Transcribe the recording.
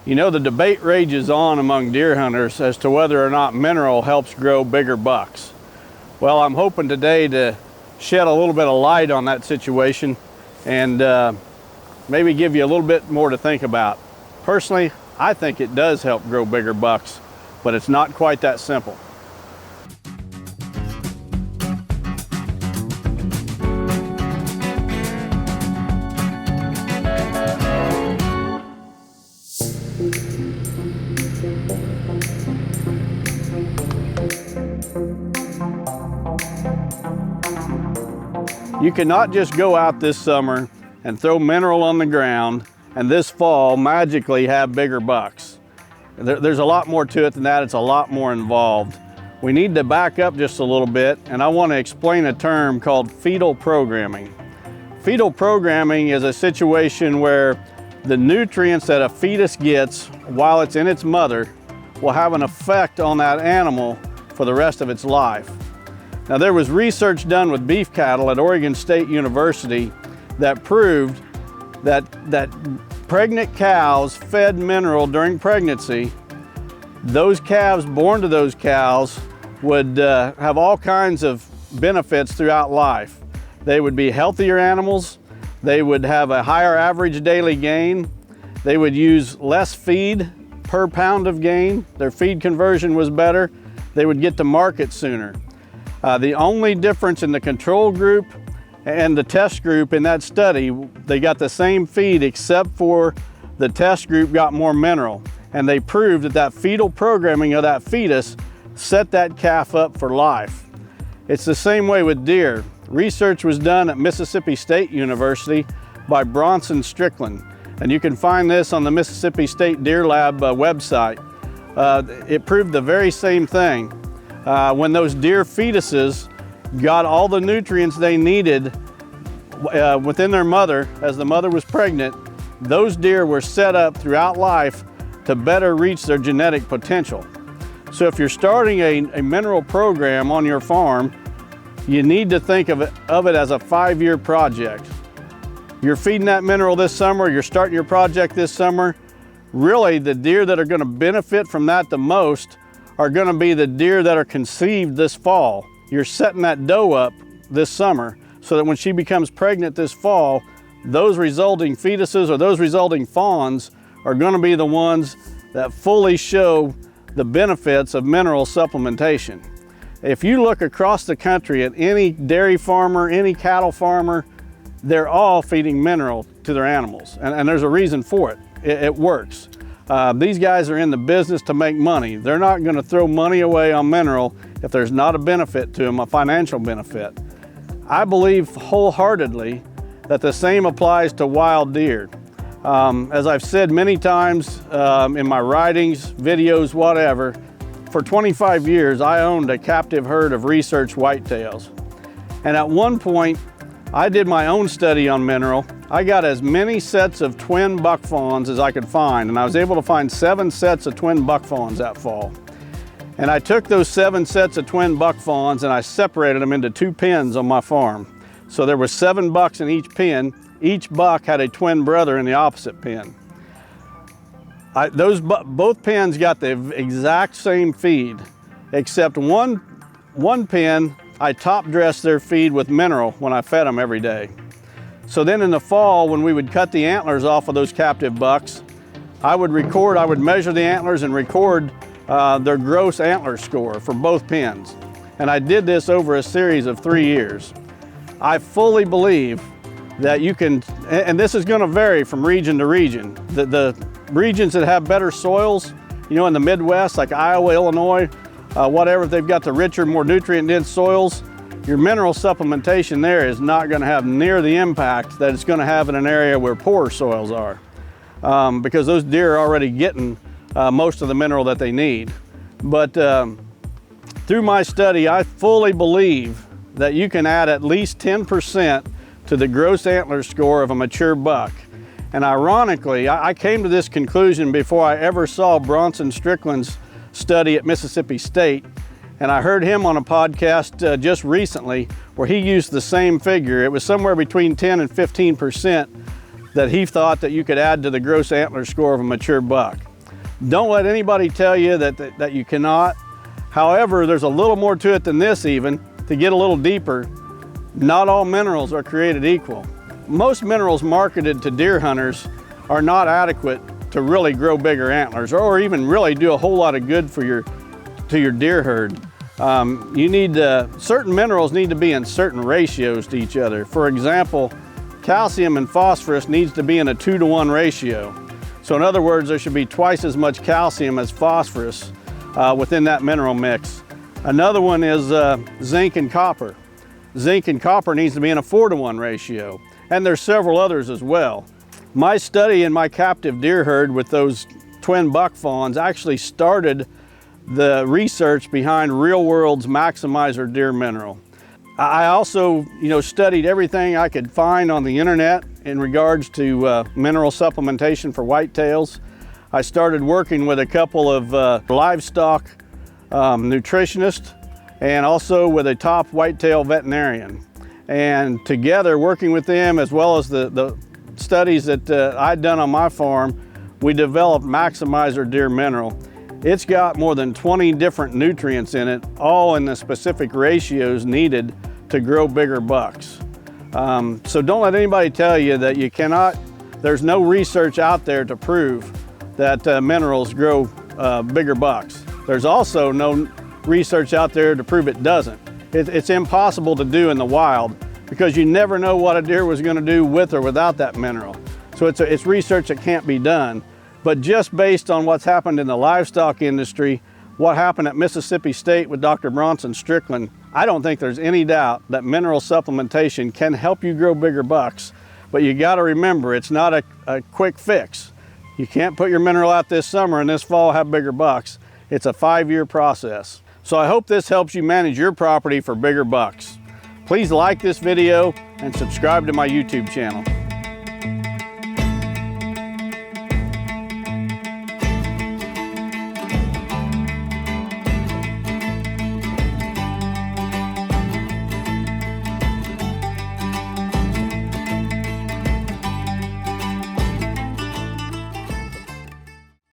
You know, the debate rages on among deer hunters as to whether or not mineral helps grow bigger bucks. Well, I'm hoping today to shed a little bit of light on that situation and maybe give you a little bit more to think about. Personally, I think it does help grow bigger bucks, but it's not quite that simple. You cannot just go out this summer and throw mineral on the ground and this fall magically have bigger bucks. There's a lot more to it than that. It's a lot more involved. We need to back up just a little bit, and I want to explain a term called fetal programming. Fetal programming is a situation where the nutrients that a fetus gets while it's in its mother will have an effect on that animal for the rest of its life. Now, there was research done with beef cattle at Oregon State University that proved that pregnant cows fed mineral during pregnancy. Those calves born to those cows would have all kinds of benefits throughout life. They would be healthier animals. They would have a higher average daily gain. They would use less feed per pound of gain. Their feed conversion was better. They would get to market sooner. The only difference in the control group and the test group in that study, they got the same feed except for the test group got more mineral. And they proved that fetal programming of that fetus set that calf up for life. It's the same way with deer. Research was done at Mississippi State University by Bronson, Stickland. And you can find this on the Mississippi State Deer Lab website. It proved the very same thing. When those deer fetuses got all the nutrients they needed within their mother, as the mother was pregnant, those deer were set up throughout life to better reach their genetic potential. So if you're starting a mineral program on your farm, you need to think of it as a 5-year project. You're feeding that mineral this summer, you're starting your project this summer. Really, the deer that are going to benefit from that the most are going to be the deer that are conceived this fall. You're setting that doe up this summer so that when she becomes pregnant this fall, those resulting fetuses or those resulting fawns are going to be the ones that fully show the benefits of mineral supplementation. If you look across the country at any dairy farmer, any cattle farmer, they're all feeding mineral to their animals, and there's a reason for it. It works. These guys are in the business to make money. They're not going to throw money away on mineral if there's not a benefit to them, a financial benefit. I believe wholeheartedly that the same applies to wild deer. As I've said many times in my writings, videos, whatever, for 25 years I owned a captive herd of research whitetails. And at one point I did my own study on mineral. I got as many sets of twin buck fawns as I could find, and I was able to find 7 sets of twin buck fawns that fall. And I took those 7 sets of twin buck fawns and I separated them into 2 pens on my farm. So there were 7 bucks in each pen. Each buck had a twin brother in the opposite pen. Both pens got the exact same feed, except one pen, I top dressed their feed with mineral when I fed them every day. So then in the fall, when we would cut the antlers off of those captive bucks, I would measure the antlers and record their gross antler score for both pens. And I did this over a series of 3 years. I fully believe that you can, and this is going to vary from region to region. The regions that have better soils, you know, in the Midwest, like Iowa, Illinois, whatever, if they've got the richer, more nutrient-dense soils, your mineral supplementation there is not going to have near the impact that it's going to have in an area where poorer soils are, because those deer are already getting most of the mineral that they need. But through my study, I fully believe that you can add at least 10% to the gross antler score of a mature buck. And ironically, I came to this conclusion before I ever saw Bronson Stickland's study at Mississippi State. And I heard him on a podcast just recently where he used the same figure. It was somewhere between 10 and 15% that he thought that you could add to the gross antler score of a mature buck. Don't let anybody tell you that you cannot. However, there's a little more to it than this even. To get a little deeper, not all minerals are created equal. Most minerals marketed to deer hunters are not adequate to really grow bigger antlers or even really do a whole lot of good for your deer herd. Certain minerals need to be in certain ratios to each other. For example, calcium and phosphorus needs to be in a 2-to-1 ratio. So in other words, there should be twice as much calcium as phosphorus within that mineral mix. Another one is zinc and copper. Zinc and copper needs to be in a 4-to-1 ratio. And there's several others as well. My study in my captive deer herd with those twin buck fawns actually started the research behind Real World's Maximizer Deer Mineral. I also, studied everything I could find on the internet in regards to mineral supplementation for whitetails. I started working with a couple of livestock nutritionists and also with a top whitetail veterinarian. And together, working with them as well as the studies that I'd done on my farm, we developed Maximizer Deer Mineral. It's got more than 20 different nutrients in it, all in the specific ratios needed to grow bigger bucks. So don't let anybody tell you that you cannot. There's no research out there to prove that minerals grow bigger bucks. There's also no research out there to prove it doesn't. It's impossible to do in the wild because you never know what a deer was going to do with or without that mineral. So it's research that can't be done. But just based on what's happened in the livestock industry, what happened at Mississippi State with Dr. Bronson Stickland, I don't think there's any doubt that mineral supplementation can help you grow bigger bucks. But you got to remember, it's not a quick fix. You can't put your mineral out this summer and this fall have bigger bucks. It's a 5-year process. So I hope this helps you manage your property for bigger bucks. Please like this video and subscribe to my YouTube channel.